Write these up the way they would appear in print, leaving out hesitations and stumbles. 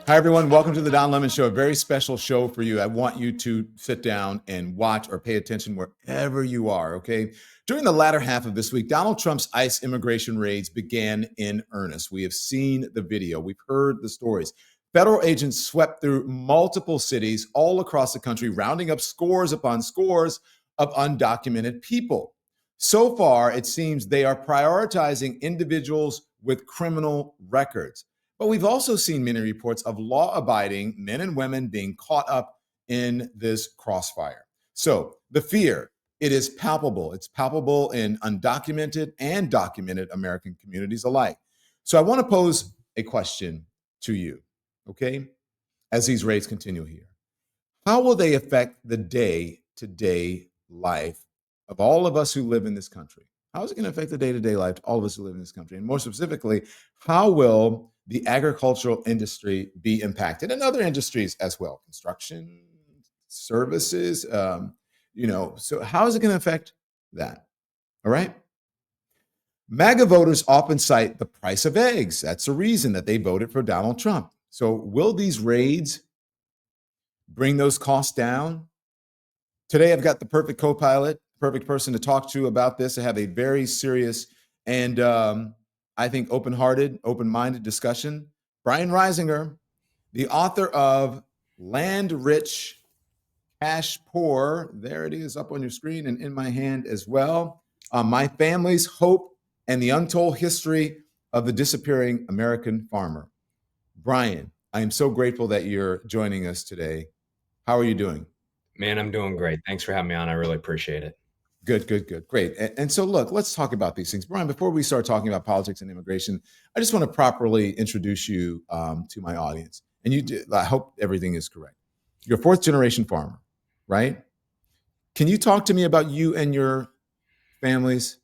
Hi, everyone. Welcome to the Don Lemon Show, a very special show for you. I want you to sit down and watch or pay attention wherever you are, okay? During the latter half of this week, Donald Trump's ICE immigration raids began in earnest. We have seen the video, we've heard the stories. Federal agents swept through multiple cities all across the country, rounding up scores upon scores of undocumented people. So far, it seems they are prioritizing individuals with criminal records. But we've also seen many reports of law abiding men and women being caught up in this crossfire. So the fear, it is palpable. It's palpable in undocumented and documented American communities alike. So I want to pose a question to you, okay, as these raids continue here. How will they affect the day to day life of all of us who live in this country? How is it going to affect the day to day life of all of us who live in this country? And more specifically, how will the agricultural industry be impacted and other industries as well? Construction, services, so how is it going to affect that? All right. MAGA voters often cite the price of eggs. That's the reason that they voted for Donald Trump. So, will these raids bring those costs down? Today, I've got the perfect co-pilot, perfect person to talk to about this. I have a very serious and I think open-hearted, open-minded discussion. Brian Reisinger, the author of Land Rich, Cash Poor. There it is up on your screen and in my hand as well. My Family's Hope and the Untold History of the Disappearing American Farmer. Brian, I am so grateful that you're joining us today. How are you doing? Man, I'm doing great. Thanks for having me on. I really appreciate it. Good, good, good. Great. And so, look, let's talk about these things. Brian, before we start talking about politics and immigration, I just want to properly introduce you to my audience. And I hope everything is correct. You're a fourth generation farmer, right? Can you talk to me about you and your family's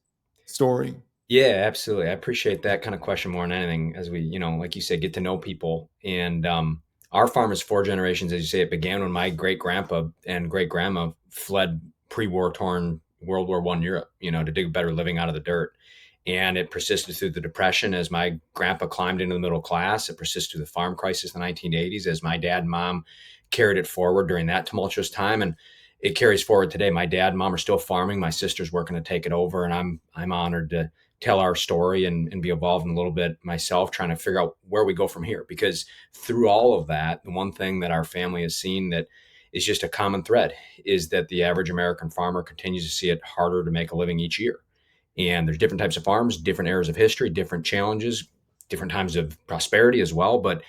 story? Yeah, absolutely. I appreciate that kind of question more than anything as we, like you said, get to know people. And our farm is four generations, as you say. It began when my great grandpa and great grandma fled pre-war torn World War I Europe, to dig a better living out of the dirt. And it persisted through the Depression as my grandpa climbed into the middle class. It persisted through the farm crisis in the 1980s as my dad and mom carried it forward during that tumultuous time. And it carries forward today. My dad and mom are still farming. My sister's working to take it over, and I'm honored to tell our story and be involved in a little bit myself, trying to figure out where we go from here. Because through all of that, the one thing that our family has seen that is just a common thread is that the average American farmer continues to see it harder to make a living each year. And there's different types of farms, different eras of history, different challenges, different times of prosperity as well. But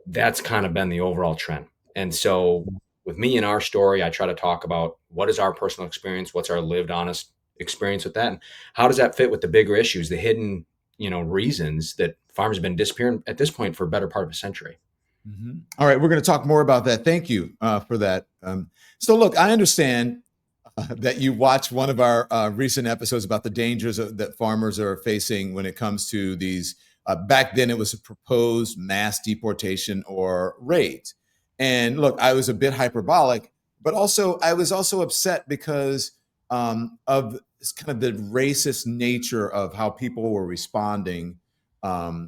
that's kind of been the overall trend. And so with me and our story, I try to talk about what is our personal experience, what's our lived honest experience with that, and how does that fit with the bigger issues, the hidden, reasons that farms have been disappearing at this point for a better part of a century. All right, we're going to talk more about that. Thank you for that. So, look, I understand that you watched one of our recent episodes about the dangers that farmers are facing when it comes to these. Back then, it was a proposed mass deportation or raids. And look, I was a bit hyperbolic, but also I was also upset because of kind of the racist nature of how people were responding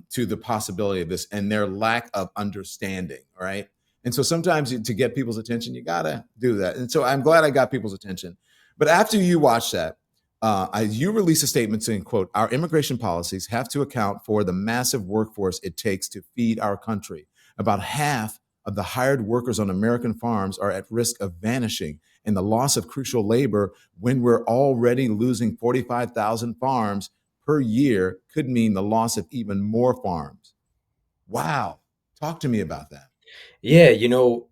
to the possibility of this and their lack of understanding. Right. And so sometimes to get people's attention, you got to do that. And so I'm glad I got people's attention. But after you watch that, you release a statement saying, quote, our immigration policies have to account for the massive workforce it takes to feed our country. About half of the hired workers on American farms are at risk of vanishing, and the loss of crucial labor when we're already losing 45,000 farms per year could mean the loss of even more farms. Wow. Talk to me about that. Yeah,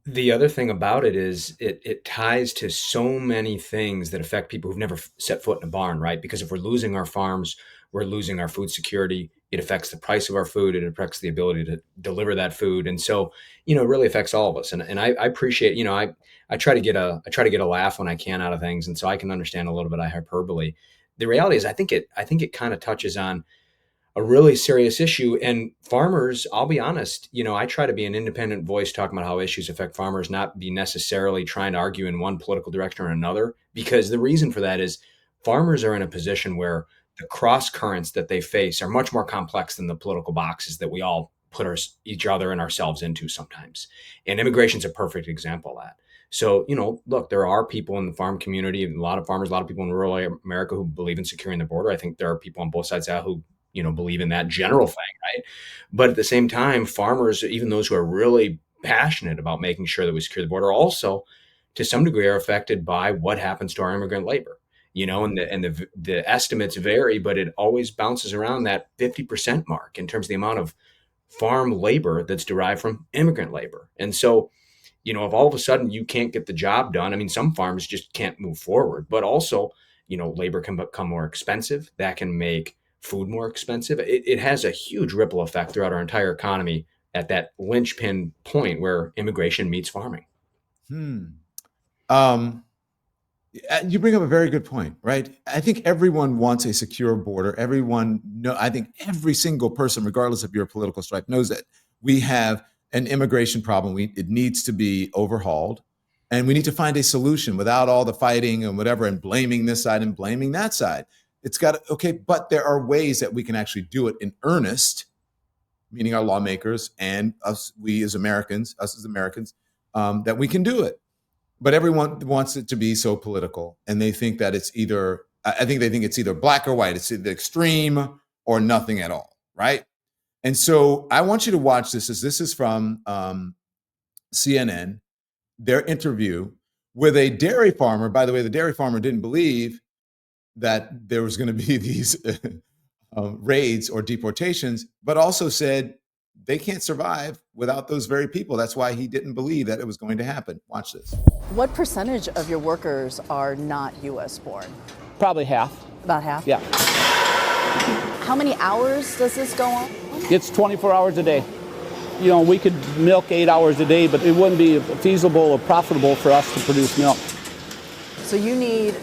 the other thing about it is it ties to so many things that affect people who've never set foot in a barn, right? Because if we're losing our farms, we're losing our food security. It affects the price of our food. It affects the ability to deliver that food, and so it really affects all of us. And I appreciate, I try to get a laugh when I can out of things, and so I can understand a little bit of hyperbole. The reality is, I think it kind of touches on a really serious issue. And farmers, I'll be honest, I try to be an independent voice talking about how issues affect farmers, not be necessarily trying to argue in one political direction or another. Because the reason for that is farmers are in a position where the cross currents that they face are much more complex than the political boxes that we all put each other and ourselves into sometimes. And immigration is a perfect example of that. So, look, there are people in the farm community, a lot of farmers, a lot of people in rural America who believe in securing the border. I think there are people on both sides of that who, believe in that general thing, right? But at the same time, farmers, even those who are really passionate about making sure that we secure the border, also to some degree are affected by what happens to our immigrant labor. And the estimates vary, but it always bounces around that 50% mark in terms of the amount of farm labor that's derived from immigrant labor. And so, if all of a sudden you can't get the job done, I mean, some farms just can't move forward, but also, labor can become more expensive. That can make food more expensive. It has a huge ripple effect throughout our entire economy at that linchpin point where immigration meets farming. Hmm. Um, you bring up a very good point, right? I think everyone wants a secure border. I think every single person, regardless of your political stripe, knows that we have an immigration problem. It needs to be overhauled, and we need to find a solution without all the fighting and whatever, and blaming this side and blaming that side. It's got okay, but there are ways that we can actually do it in earnest, meaning our lawmakers and us, us as Americans, that we can do it. But everyone wants it to be so political, and they think that it's either. I think they think it's either black or white. It's either extreme or nothing at all, right? And so I want you to watch this. This is from CNN, their interview with a dairy farmer. By the way, the dairy farmer didn't believe that there was going to be these raids or deportations, but also said they can't survive without those very people. That's why he didn't believe that it was going to happen. Watch this. What percentage of your workers are not U.S. born? Probably half. About half? Yeah. How many hours does this go on? It's 24 hours a day. We could milk 8 hours a day, but it wouldn't be feasible or profitable for us to produce milk. So you need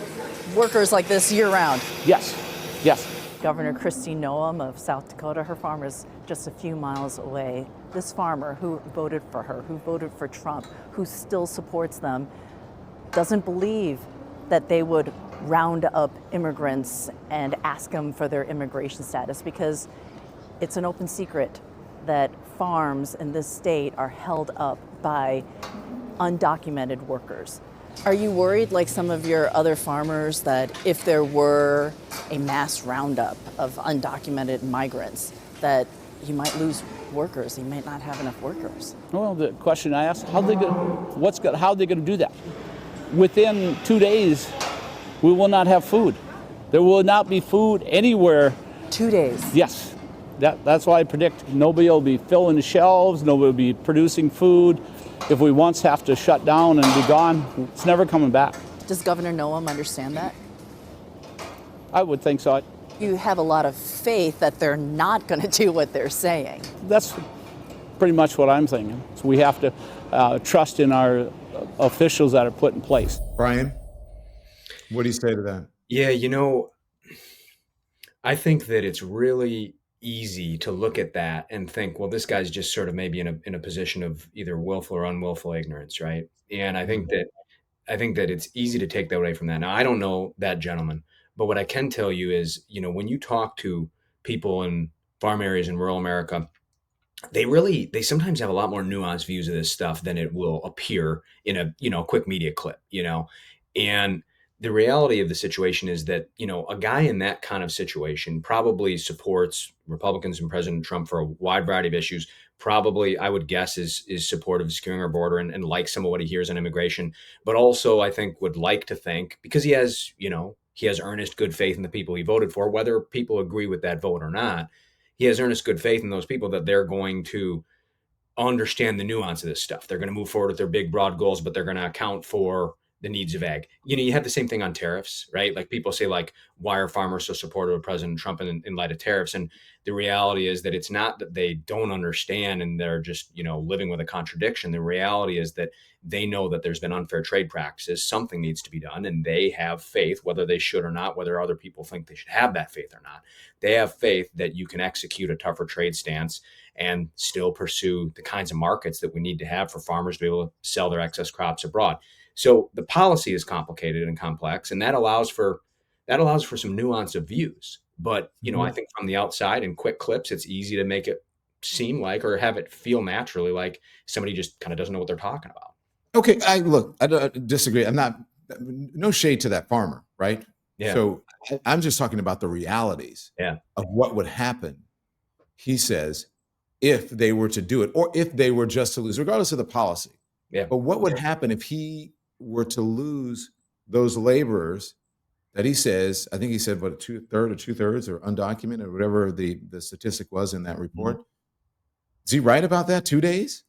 workers like this year-round? Yes. Yes. Governor Kristi Noem of South Dakota, her farm is just a few miles away. This farmer who voted for her, who voted for Trump, who still supports them, doesn't believe that they would round up immigrants and ask them for their immigration status, because it's an open secret that farms in this state are held up by undocumented workers. Are you worried, like some of your other farmers, that if there were a mass roundup of undocumented migrants, that you might lose workers, you might not have enough workers? Well, the question I asked, how are they going to do that? Within 2 days, we will not have food. There will not be food anywhere. 2 days? Yes. That's why I predict nobody will be filling the shelves, nobody will be producing food. If we once have to shut down and be gone, it's never coming back. Does Governor Noem understand that? I would think so. You have a lot of faith that they're not going to do what they're saying. That's pretty much what I'm thinking. So we have to trust in our officials that are put in place. Brian, what do you say to that? Yeah, I think that it's really easy to look at that and think, well, this guy's just sort of maybe in a position of either willful or unwillful ignorance, right? And I think that it's easy to take that away from that. Now, I don't know that gentleman, but what I can tell you is, when you talk to people in farm areas in rural America, they sometimes have a lot more nuanced views of this stuff than it will appear in a quick media clip, and the reality of the situation is that, a guy in that kind of situation probably supports Republicans and President Trump for a wide variety of issues. Probably, I would guess, is supportive of securing our border and likes some of what he hears on immigration, but also I think would like to think, because he has earnest good faith in the people he voted for, whether people agree with that vote or not. He has earnest good faith in those people that they're going to understand the nuance of this stuff. They're going to move forward with their big, broad goals, but they're going to account for the needs of ag. You have the same thing on tariffs, right? Like people say, like, why are farmers so supportive of President Trump in light of tariffs? And the reality is that it's not that they don't understand and they're just, living with a contradiction. The reality is that they know that there's been unfair trade practices. Something needs to be done. And they have faith, whether they should or not, whether other people think they should have that faith or not. They have faith that you can execute a tougher trade stance and still pursue the kinds of markets that we need to have for farmers to be able to sell their excess crops abroad. So the policy is complicated and complex, and that allows for some nuance of views. But I think from the outside in quick clips, it's easy to make it seem like or have it feel naturally like somebody just kind of doesn't know what they're talking about. Okay, I don't disagree. I'm not, no shade to that farmer, right? Yeah. So I'm just talking about the realities Yeah. of what would happen, he says, if they were to do it, or if they were just to lose, regardless of the policy. Yeah. But what would happen if he were to lose those laborers that he says, I think he said, what, two-thirds or undocumented, or whatever the statistic was in that Mhm. report. Is he right about that? 2 days?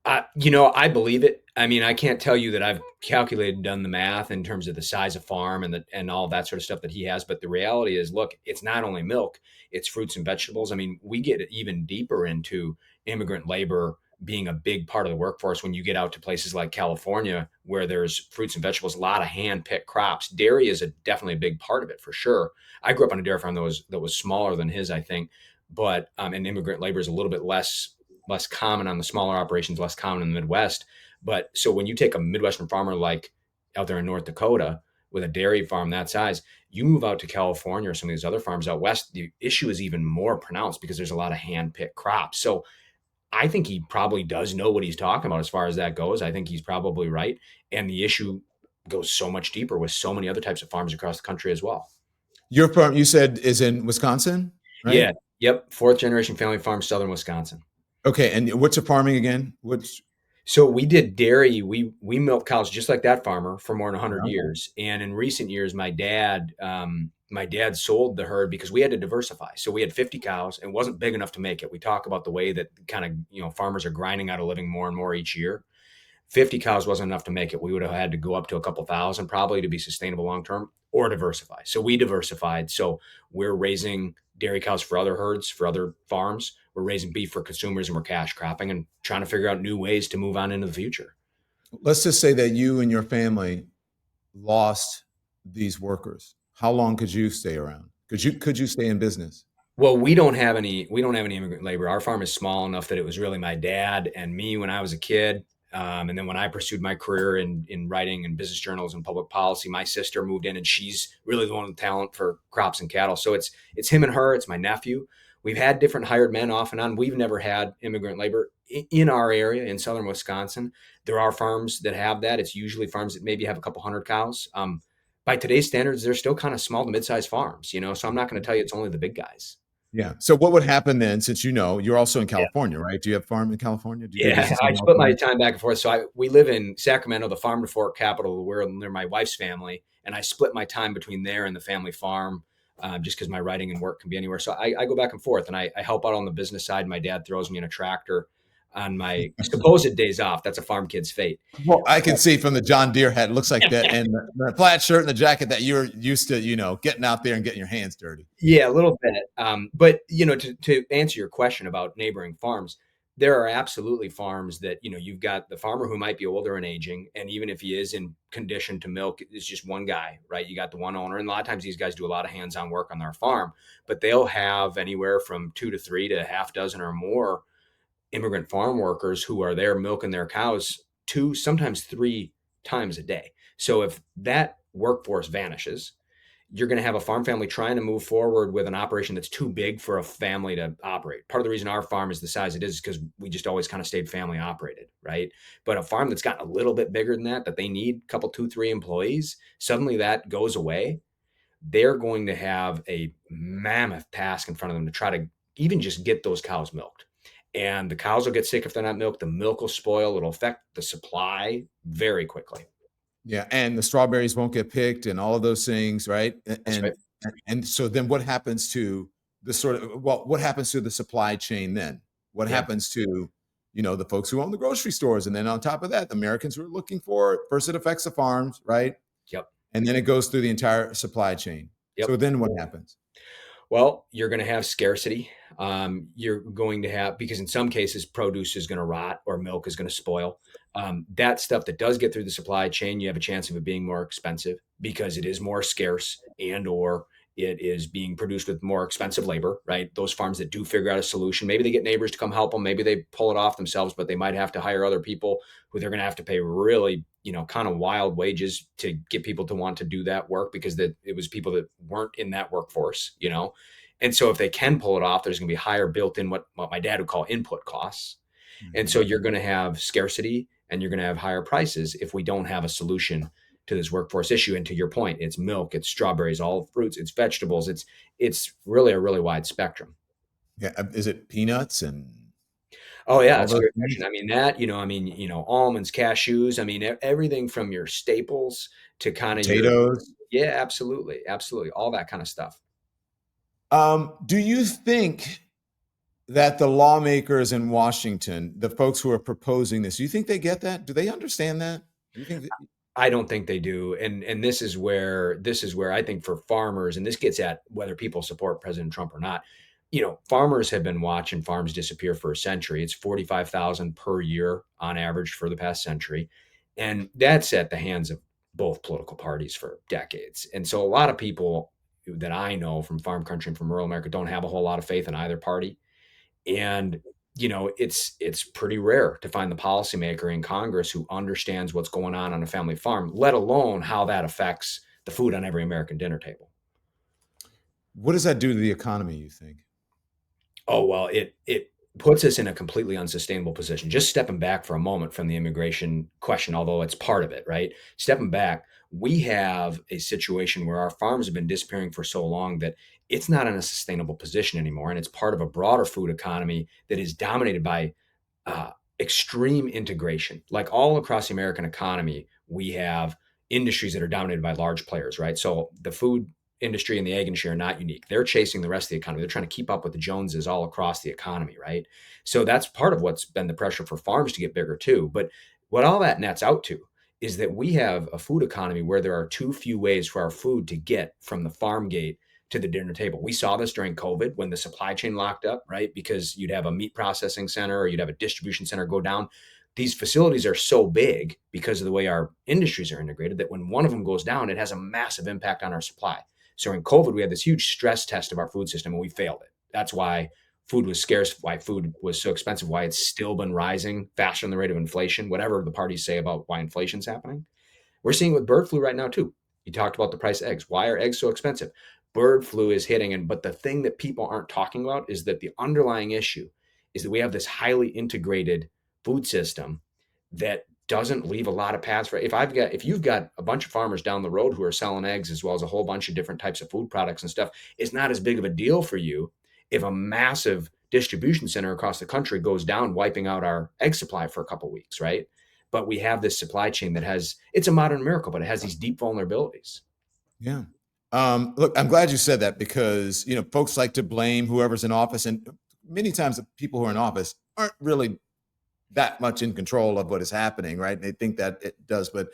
I believe it. I mean, I can't tell you that I've calculated and done the math in terms of the size of farm and all that sort of stuff that he has. But the reality is, look, it's not only milk, it's fruits and vegetables. I mean, we get even deeper into immigrant labor being a big part of the workforce when you get out to places like California, where there's fruits and vegetables, a lot of hand-picked crops. Dairy is definitely a big part of it for sure. I grew up on a dairy farm that was smaller than his, I think, but and immigrant labor is a little bit less common on the smaller operations, less common in the Midwest. But so when you take a Midwestern farmer like out there in North Dakota with a dairy farm that size, you move out to California or some of these other farms out west, the issue is even more pronounced because there's a lot of hand-picked crops. So I think he probably does know what he's talking about as far as that goes. I think he's probably right. And the issue goes so much deeper with so many other types of farms across the country as well. Your farm, you said, is in Wisconsin, right? Yeah. Yep. Fourth generation family farm, Southern Wisconsin. Okay, and what's your farming again? Which? So we did dairy. We milked cows just like that farmer for more than 100 Okay. years. And in recent years, my dad sold the herd because we had to diversify. So we had 50 cows and wasn't big enough to make it. We talk about the way that kind of farmers are grinding out a living more and more each year. 50 cows wasn't enough to make it. We would have had to go up to a couple thousand probably to be sustainable long term or diversify. So we diversified. So we're raising dairy cows for other herds, for other farms. We're raising beef for consumers and we're cash cropping and trying to figure out new ways to move on into the future. Let's just say that you and your family lost these workers. How long could you stay around? Could you stay in business? Well, we don't have any immigrant labor. Our farm is small enough that it was really my dad and me when I was a kid. And then when I pursued my career in writing and business journals and public policy, my sister moved in and she's really the one with the talent for crops and cattle. So it's him and her. It's my nephew. We've had different hired men off and on. We've never had immigrant labor in our area in southern Wisconsin. There are farms that have that. It's usually farms that maybe have a couple hundred cows. By today's standards, they're still kind of small to mid-sized farms, So I'm not going to tell you it's only the big guys. Yeah. So what would happen then, since you're also in California, right? Do you have farm in California? Do you do Yeah, business I in split my California? time back and forth. So we live in Sacramento, the farm to fork capital. We're near my wife's family, and I split my time between there and the family farm, just because my writing and work can be anywhere. So I go back and forth, and I help out on the business side. My dad throws me in a tractor on my supposed days off. That's a farm kid's fate. Well, I can see from the John Deere hat, it looks like that, and the plaid shirt and the jacket that you're used to, getting out there and getting your hands dirty. Yeah, a little bit. But to answer your question about neighboring farms, there are absolutely farms that you've got the farmer who might be older and aging, and even if he is in condition to milk, it's just one guy, right? You got the one owner, and a lot of times these guys do a lot of hands-on work on their farm, but they'll have anywhere from two to three to a half dozen or more immigrant farm workers who are there milking their cows two, sometimes three times a day. So if that workforce vanishes, you're going to have a farm family trying to move forward with an operation that's too big for a family to operate. Part of the reason our farm is the size it is because we just always kind of stayed family operated, right? But a farm that's gotten a little bit bigger than that they need a couple, two, three employees, suddenly that goes away. They're going to have a mammoth task in front of them to try to even just get those cows milked. And the cows will get sick if they're not milked. The milk will spoil. It'll affect the supply very quickly. Yeah, and the strawberries won't get picked and all of those things, right? That's right. And so then what happens to what happens to the supply chain then? What Yeah. happens to, the folks who own the grocery stores? And then on top of that, the Americans who are looking for it. First, it affects the farms, right? Yep. And then it goes through the entire supply chain. Yep. So then what happens? Well, you're going to have scarcity. You're going to have, because in some cases, produce is going to rot or milk is going to spoil. That stuff that does get through the supply chain, you have a chance of it being more expensive because it is more scarce and or it is being produced with more expensive labor, right? Those farms that do figure out a solution, maybe they get neighbors to come help them. Maybe they pull it off themselves, but they might have to hire other people who they're going to have to pay really, kind of wild wages to get people to want to do that work because it was people that weren't in that workforce, And so if they can pull it off, there's going to be higher built in what my dad would call input costs. And so Mhm. you're going to have scarcity and you're going to have higher prices if we don't have a solution to this workforce issue. And to your point, it's milk, it's strawberries, all fruits, it's vegetables. It's really a really wide spectrum. Yeah, is it peanuts and Oh yeah, all that's a those great things? question. I mean that, almonds, cashews. I mean everything from your staples to kind of your Potatoes? yeah, absolutely, absolutely, all that kind of stuff. Do you think that the lawmakers in Washington, the folks who are proposing this, do you think they get that? Do they understand that? Do you think that? I don't think they do, and this is where I think for farmers, and this gets at whether people support President Trump or not. Farmers have been watching farms disappear for a century. It's 45,000 per year on average for the past century, and that's at the hands of both political parties for decades. And so, a lot of people that I know from farm country and from rural America don't have a whole lot of faith in either party. And it's pretty rare to find the policymaker in Congress who understands what's going on a family farm, let alone how that affects the food on every American dinner table. What does that do to the economy, you think? Oh, well, it puts us in a completely unsustainable position. Just stepping back for a moment from the immigration question, although it's part of it, right? Stepping back, we have a situation where our farms have been disappearing for so long that it's not in a sustainable position anymore. And it's part of a broader food economy that is dominated by uh, extreme integration. Like all across the American economy, we have industries that are dominated by large players, right? So the food industry and the ag industry are not unique. They're chasing the rest of the economy. They're trying to keep up with the Joneses all across the economy, right? So that's part of what's been the pressure for farms to get bigger too. But what all that nets out to is that we have a food economy where there are too few ways for our food to get from the farm gate to the dinner table. We saw this during COVID when the supply chain locked up, right? Because you'd have a meat processing center or you'd have a distribution center go down. These facilities are so big because of the way our industries are integrated that when one of them goes down, it has a massive impact on our supply. So in COVID, we had this huge stress test of our food system and we failed it. That's why food was scarce, why food was so expensive, why it's still been rising faster than the rate of inflation, whatever the parties say about why inflation's happening. We're seeing it with bird flu right now too. You talked about the price of eggs. Why are eggs so expensive? Bird flu is hitting, but the thing that people aren't talking about is that the underlying issue is that we have this highly integrated food system that doesn't leave a lot of paths for if you've got a bunch of farmers down the road who are selling eggs as well as a whole bunch of different types of food products and stuff, it's not as big of a deal for you if a massive distribution center across the country goes down, wiping out our egg supply for a couple of weeks, right? But we have this supply chain that it's a modern miracle, but it has these deep vulnerabilities. Yeah. Look, I'm glad you said that because folks like to blame whoever's in office, and many times the people who are in office aren't really that much in control of what is happening, right? They think that it does, but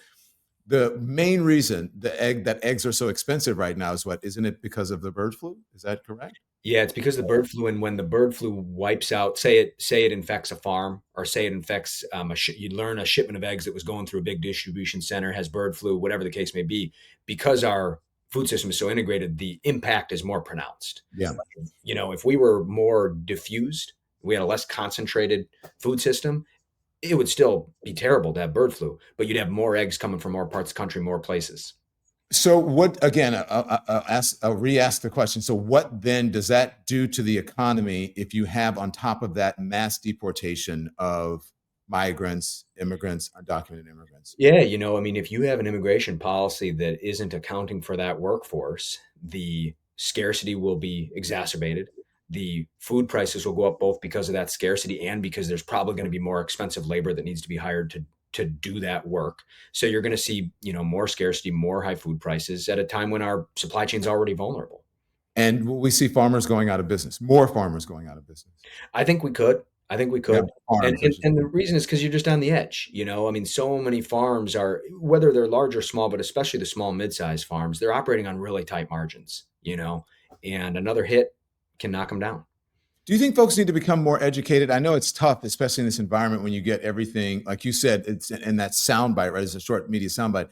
the main reason that eggs are so expensive right now is what? Isn't it because of the bird flu? Is that correct? Yeah, it's because of the bird flu, and when the bird flu wipes out, say it infects a farm, or say it infects you learn a shipment of eggs that was going through a big distribution center has bird flu, whatever the case may be. Because our food system is so integrated, the impact is more pronounced. Yeah. If we were more diffused, we had a less concentrated food system, it would still be terrible to have bird flu, but you'd have more eggs coming from more parts of the country, more places. So what again? I'll re-ask the question. So what then does that do to the economy if you have on top of that mass deportation of migrants, immigrants, undocumented immigrants? Yeah, I mean, if you have an immigration policy that isn't accounting for that workforce, the scarcity will be exacerbated. The food prices will go up both because of that scarcity and because there's probably going to be more expensive labor that needs to be hired to do that work. So you're going to see, more scarcity, more high food prices at a time when our supply chain's already vulnerable. And we see farmers going out of business, more farmers going out of business. I think we could. I think we Yeah, could. And farms, I and, should and the say. reason is because you're just on the edge. I mean, so many farms are, whether they're large or small, but especially the small mid-sized farms, they're operating on really tight margins, and another hit can knock them down. Do you think folks need to become more educated? I know it's tough, especially in this environment when you get everything, like you said, it's in that soundbite, right? It's a short media soundbite.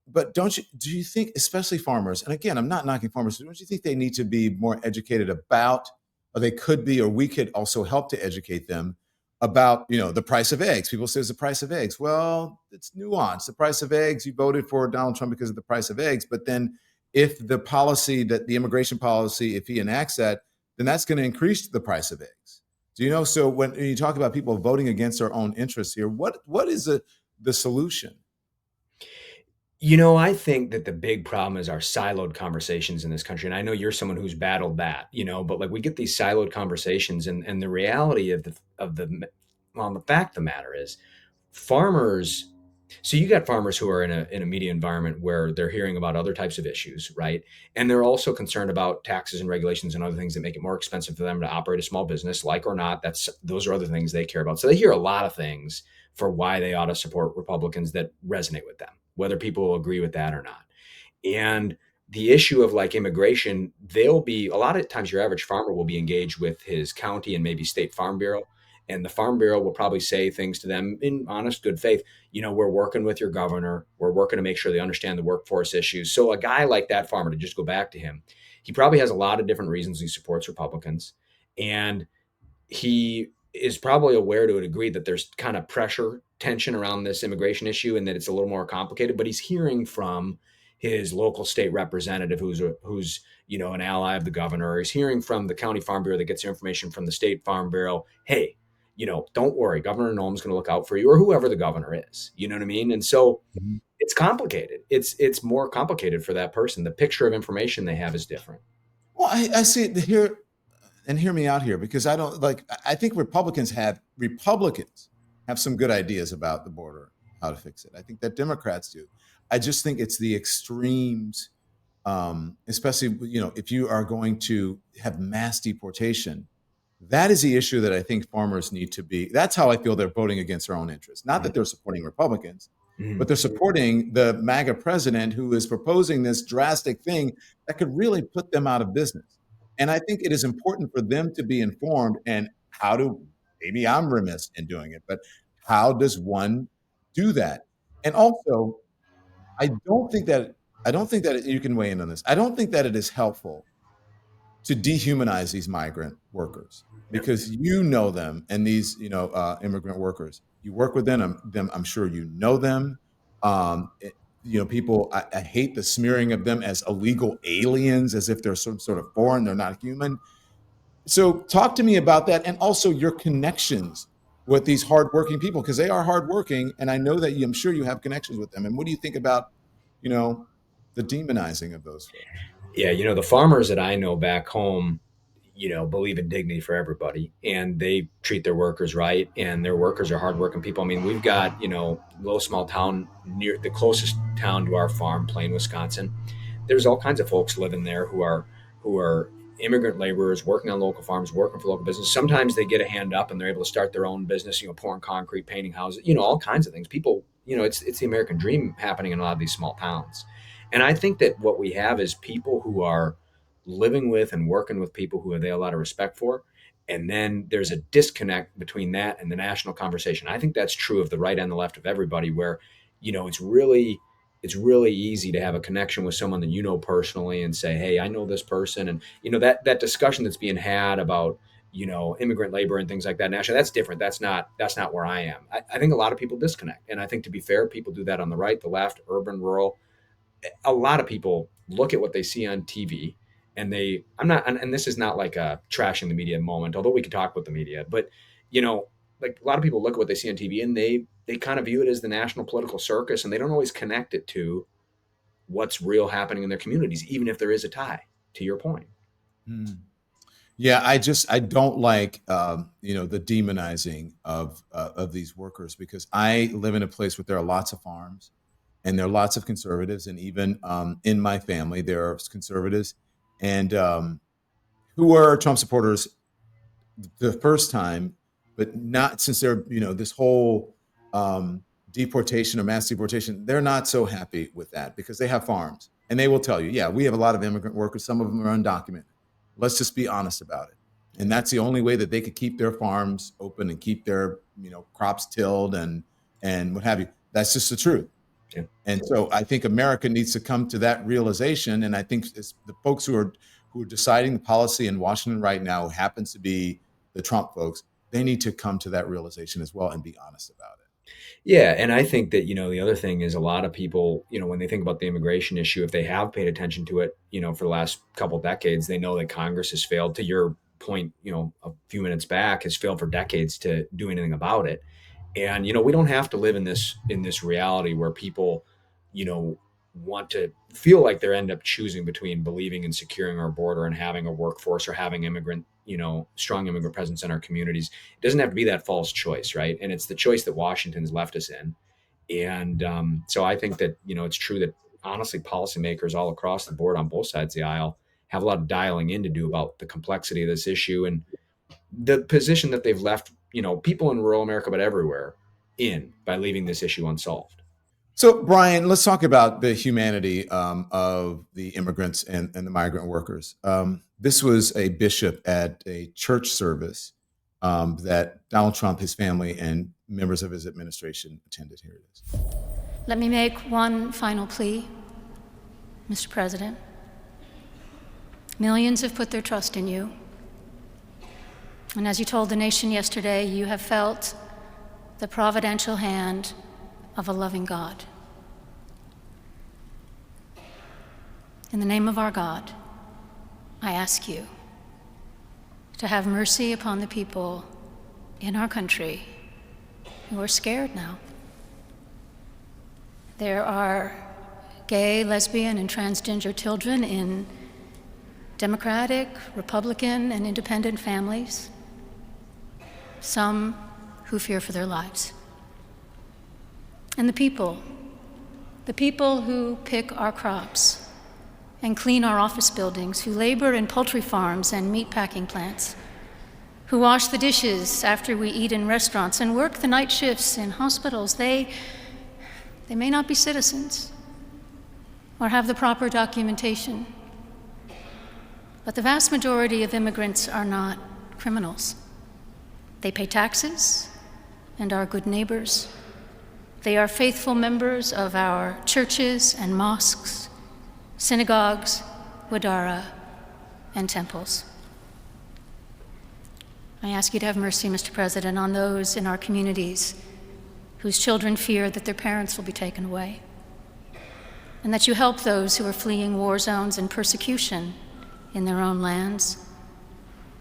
But do you think, especially farmers, and again, I'm not knocking farmers, don't you think they need to be more educated about, or they could be, or we could also help to educate them about, the price of eggs? People say it's the price of eggs. Well, it's nuanced. The price of eggs, you voted for Donald Trump because of the price of eggs, but then if the policy that the immigration policy, if he enacts that, then that's going to increase the price of eggs. Do you know? So when you talk about people voting against their own interests here, what is the solution? I think that the big problem is our siloed conversations in this country. And I know you're someone who's battled that, but like we get these siloed conversations, and the reality well, the fact of the matter is farmers. So you got farmers who are in a media environment where they're hearing about other types of issues, right? And they're also concerned about taxes and regulations and other things that make it more expensive for them to operate a small business, like or not. Those are other things they care about. So they hear a lot of things for why they ought to support Republicans that resonate with them, whether people will agree with that or not. And the issue of like immigration, they'll be a lot of times your average farmer will be engaged with his county and maybe state farm bureau. And the farm bureau will probably say things to them in honest good faith. We're working with your governor. We're working to make sure they understand the workforce issues. So a guy like that farmer, to just go back to him, he probably has a lot of different reasons he supports Republicans. And he is probably aware to a degree that there's kind of pressure, tension around this immigration issue and that it's a little more complicated, but he's hearing from his local state representative who's an ally of the governor, or he's hearing from the county farm bureau that gets their information from the state farm bureau. Hey, don't worry, Governor Noem's going to look out for you, or whoever the governor is. You know what I mean? And so it's complicated. It's more complicated for that person. The picture of information they have is different. Well, I see it here, and hear me out here, because I think Republicans have some good ideas about the border, how to fix it. I think that Democrats do. I just think it's the extremes, especially, if you are going to have mass deportation, that is the issue that I think farmers need to be. That's how I feel they're voting against their own interests. Not that they're supporting Republicans, but they're supporting the MAGA president who is proposing this drastic thing that could really put them out of business. And I think it is important for them to be informed. And maybe I'm remiss in doing it, but how does one do that? And also, I don't think that you can weigh in on this. I don't think that it is helpful to dehumanize these migrant workers, because you know them, and these immigrant workers, you work with them. I'm sure you know them. People, I hate the smearing of them as illegal aliens, as if they're some sort of foreign, they're not human. So talk to me about that, and also your connections with these hardworking people, because they are hardworking, and I know that I'm sure you have connections with them. And what do you think about, the demonizing of those folks? Yeah, the farmers that I know back home, believe in dignity for everybody, and they treat their workers right, and their workers are hardworking people. I mean, we've got, little small town near the closest town to our farm, Plain, Wisconsin. There's all kinds of folks living there who are immigrant laborers working on local farms, working for local business. Sometimes they get a hand up and they're able to start their own business, pouring concrete, painting houses, all kinds of things. People, it's the American dream happening in a lot of these small towns. And I think that what we have is people who are living with and working with people who they have a lot of respect for. And then there's a disconnect between that and the national conversation. I think that's true of the right and the left of everybody, where, it's really easy to have a connection with someone that you know personally and say, hey, I know this person. And, that discussion that's being had about, immigrant labor and things like that nationally, that's different. That's not where I am. I think a lot of people disconnect. And I think, to be fair, people do that on the right, the left, urban, rural. A lot of people look at what they see on TV, and and this is not like a trashing the media moment, although we can talk about the media, but like a lot of people look at what they see on TV, and they kind of view it as the national political circus, and they don't always connect it to what's real happening in their communities, even if there is a tie, to your point. Yeah, I don't like the demonizing of these workers, because I live in a place where there are lots of farms, and there are lots of conservatives, and even in my family there are conservatives, and who are Trump supporters the first time, but not since they're this whole deportation or mass deportation. They're not so happy with that, because they have farms, and they will tell you, yeah, we have a lot of immigrant workers. Some of them are undocumented. Let's just be honest about it. And that's the only way that they could keep their farms open and keep their crops tilled and what have you. That's just the truth. Yeah. And so I think America needs to come to that realization. And I think it's the folks who are deciding the policy in Washington right now, who happens to be the Trump folks, they need to come to that realization as well and be honest about it. Yeah, and I think that, the other thing is a lot of people, when they think about the immigration issue, if they have paid attention to it, for the last couple decades, they know that Congress has failed, to your point, a few minutes back, has failed for decades to do anything about it. And we don't have to live in this reality where people, you know, want to feel like they end up choosing between believing in securing our border and having a workforce, or having strong immigrant presence in our communities. It doesn't have to be that false choice, right? And it's the choice that Washington's left us in. And so I think that, it's true that, honestly, policymakers all across the board on both sides of the aisle have a lot of dialing in to do about the complexity of this issue, and the position that they've left, people in rural America, but everywhere, in, by leaving this issue unsolved. So, Brian, let's talk about the humanity of the immigrants and the migrant workers. This was a bishop at a church service that Donald Trump, his family, and members of his administration attended. Here it is. Let me make one final plea, Mr. President. Millions have put their trust in you. And as you told the nation yesterday, you have felt the providential hand of a loving God. In the name of our God, I ask you to have mercy upon the people in our country who are scared now. There are gay, lesbian, and transgender children in Democratic, Republican, and independent families, some who fear for their lives. And the people who pick our crops and clean our office buildings, who labor in poultry farms and meat packing plants, who wash the dishes after we eat in restaurants and work the night shifts in hospitals, they may not be citizens or have the proper documentation, but the vast majority of immigrants are not criminals. They pay taxes and are good neighbors. They are faithful members of our churches and mosques, synagogues, wadara, and temples. I ask you to have mercy, Mr. President, on those in our communities whose children fear that their parents will be taken away, and that you help those who are fleeing war zones and persecution in their own lands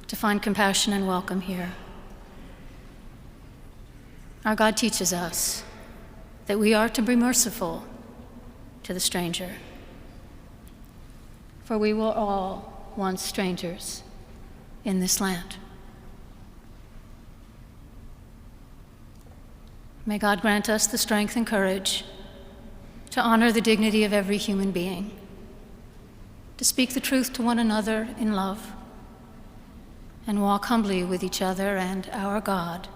to find compassion and welcome here. Our God teaches us that we are to be merciful to the stranger, for we were all once strangers in this land. May God grant us the strength and courage to honor the dignity of every human being, to speak the truth to one another in love, and walk humbly with each other and our God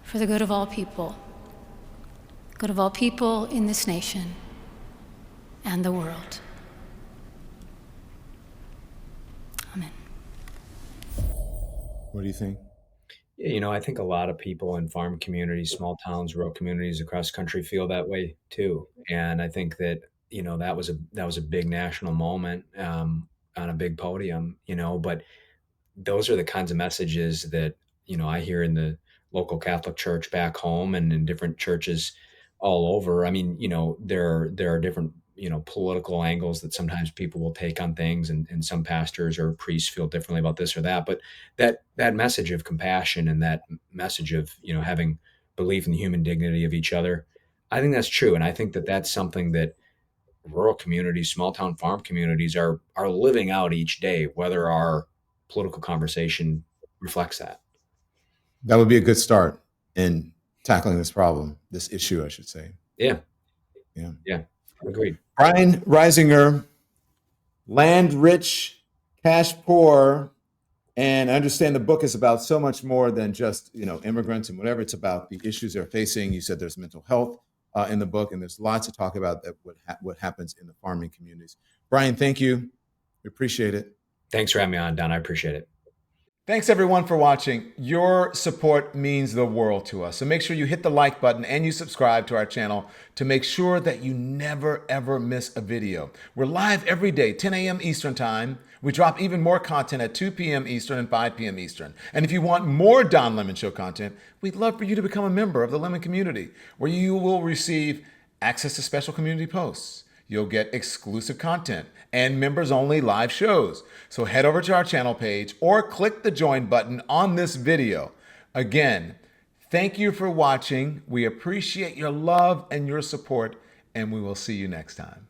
for the good of all people in this nation and the world. Amen. What do you think? Yeah, I think a lot of people in farm communities, small towns, rural communities across the country feel that way too. And I think that, that was a big national moment, on a big podium, but those are the kinds of messages that, I hear in the local Catholic church back home and in different churches all over. I mean, there are different, political angles that sometimes people will take on things, and some pastors or priests feel differently about this or that. But that message of compassion, and that message of, having belief in the human dignity of each other, I think that's true. And I think that that's something that rural communities, small town farm communities are living out each day, whether our political conversation reflects that. That would be a good start in tackling this problem, this issue, I should say. Yeah, Yeah. yeah, agreed. Brian Reisinger, land rich, cash poor, and I understand the book is about so much more than just immigrants and whatever. It's about the issues they're facing. You said there's mental health in the book, and there's lots to talk about that what happens in the farming communities. Brian, thank you. We appreciate it. Thanks for having me on, Don. I appreciate it. Thanks everyone for watching. Your support means the world to us. So make sure you hit the like button and you subscribe to our channel to make sure that you never ever miss a video. We're live every day, 10 a.m. Eastern time. We drop even more content at 2 p.m. Eastern and 5 p.m. Eastern. And if you want more Don Lemon Show content, we'd love for you to become a member of the Lemon community, where you will receive access to special community posts. You'll get exclusive content and members-only live shows. So head over to our channel page or click the join button on this video. Again, thank you for watching. We appreciate your love and your support, and we will see you next time.